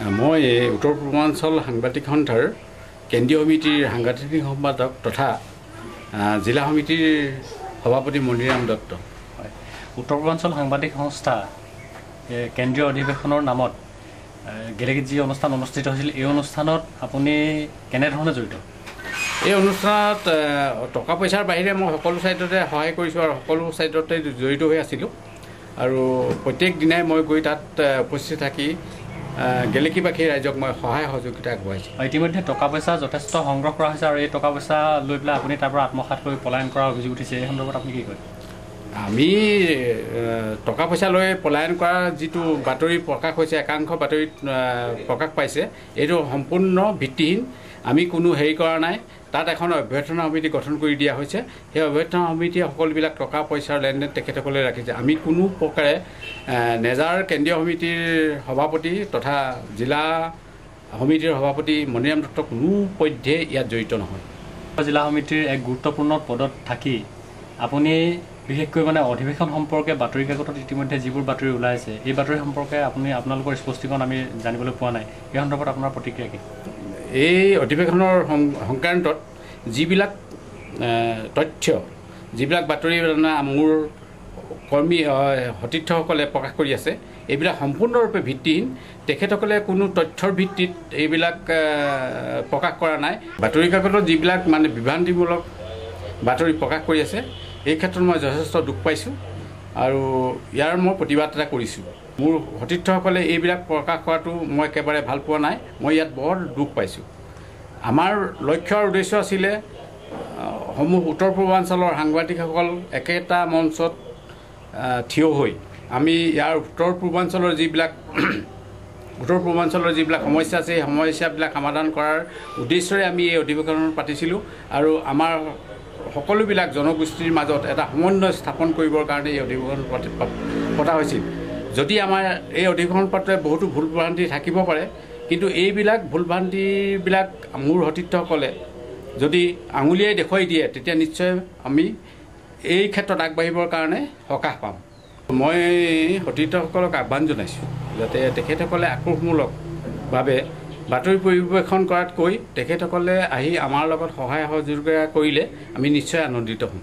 মই উত্তৰ পূৰ্বাঞ্চল সাংবাদিক সন্থাৰ কেন্দ্ৰীয় সমিতিৰ সাংগঠনিক সম্পাদক তথা জিলা সমিতিৰ সভাপতি মণিৰাম দত্ত। উত্তৰ পূৰ্বাঞ্চল সাংবাদিক সংস্থা কেন্দ্ৰীয় অধিৱেশনৰ নামত গেলেকীত যি অনুষ্ঠান অনুষ্ঠিত হৈছিল, এই অনুষ্ঠানত আপুনি কেনেধৰণে জড়িত? এই অনুষ্ঠানত টকা পইচাৰ বাহিৰে মই সকলো ছাইডতে সহায় কৰিছোঁ আৰু সকলো ছাইডতে জড়িত হৈ আছিলোঁ। আৰু প্ৰত্যেক দিনাই মই গৈ তাত উপস্থিত থাকি গেলেকীবাসী ৰাইজক মই সহায় সহযোগিতা আগবঢ়াইছোঁ। ইতিমধ্যে টকা পইচা যথেষ্ট সংগ্ৰহ কৰা হৈছে আৰু এই টকা পইচা লৈ পেলাই আপুনি তাৰ পৰা আত্মসাৎ কৰি পলায়ন কৰাৰ অভিযোগ উঠিছে। এই সন্দৰ্ভত আপুনি কি কয়? আমি টকা পইচা লৈ পলায়ন কৰা যিটো বাতৰি প্ৰকাশ হৈছে, একাংশ বাতৰিত প্ৰকাশ পাইছে, এইটো সম্পূৰ্ণ ভিত্তিহীন। আমি কোনো হেৰি কৰা নাই। তাত এখন অভ্যৰ্থনা সমিতি গঠন কৰি দিয়া হৈছে। সেই অভ্যৰ্থনা সমিতিয়ে সকলোবিলাক টকা পইচাৰ লেনদেন তেখেতসকলে ৰাখিছে। আমি কোনো প্ৰকাৰে নেজাৰ কেন্দ্ৰীয় সমিতিৰ সভাপতি তথা জিলা সমিতিৰ সভাপতি মণিৰাম দত্ত কোনো পধ্যে ইয়াত জড়িত নহয়। জিলা সমিতিৰ এক গুৰুত্বপূৰ্ণ পদত থাকি আপুনি বিশেষকৈ অধিৱেশন সম্পৰ্কে বাতৰি কাকতত ইতিমধ্যে যিবোৰ বাতৰি ওলাইছে, এই বাতৰি সম্পৰ্কে আপোনালোকৰ স্পষ্টীকৰণ আমি জানিবলৈ পোৱা নাই। এই সন্দৰ্ভত আপোনাৰ প্ৰতিক্ৰিয়া কি? এই অধিৱেশনৰ সংক্ৰান্তত যিবিলাক তথ্য, যিবিলাক বাতৰি মোৰ কৰ্মী সতীৰ্থসকলে প্ৰকাশ কৰি আছে, এইবিলাক সম্পূৰ্ণৰূপে ভিত্তিহীন। তেখেতসকলে কোনো তথ্যৰ ভিত্তিত এইবিলাক প্ৰকাশ কৰা নাই। বাতৰি কাকতত যিবিলাক বিভ্ৰান্তিমূলক বাতৰি প্ৰকাশ কৰি আছে, এই ক্ষেত্ৰত মই যথেষ্ট দুখ পাইছোঁ আৰু ইয়াৰ মই প্ৰতিবাদ এটা কৰিছোঁ। মোৰ সতীৰ্থসকলে এইবিলাক প্ৰকাশ কৰাটো মই একেবাৰে ভাল পোৱা নাই। মই ইয়াত বৰ দুখ পাইছোঁ। আমাৰ লক্ষ্য আৰু উদ্দেশ্য আছিলে উত্তৰ পূৰ্বাঞ্চলৰ সাংবাদিকসকল একেটা মঞ্চত থিয় হৈ আমি ইয়াৰ উত্তৰ পূৰ্বাঞ্চলৰ যিবিলাক সমস্যা আছে, সেই সমস্যাবিলাক সমাধান কৰাৰ উদ্দেশ্যৰে আমি এই অধিৱেশন পাতিছিলোঁ আৰু আমাৰ সকলোবিলাক জনগোষ্ঠীৰ মাজত এটা সমন্বয় স্থাপন কৰিবৰ কাৰণে এই অধিৱেশন পতা হৈছিল। যদি আমাৰ এই অধিৱেশন পাতোতে বহুতো ভুল ভ্ৰান্তি থাকিব পাৰে, কিন্তু এইবিলাক ভুল ভ্ৰান্তিবিলাক মোৰ সতীৰ্থসকলে যদি আঙুলিয়াই দেখুৱাই দিয়ে, তেতিয়া নিশ্চয় আমি এই ক্ষেত্ৰত আগবাঢ়িবৰ কাৰণে সকাহ পাম। মই সতীৰ্থসকলক আহ্বান জনাইছোঁ যাতে তেখেতসকলে আক্ৰোশমূলকভাৱে বাতৰি পৰিৱেশন কৰাতকৈ তেখেতসকলে আহি আমাৰ লগত সহায় সহযোগিতা কৰিলে আমি নিশ্চয় আনন্দিত হ'ম।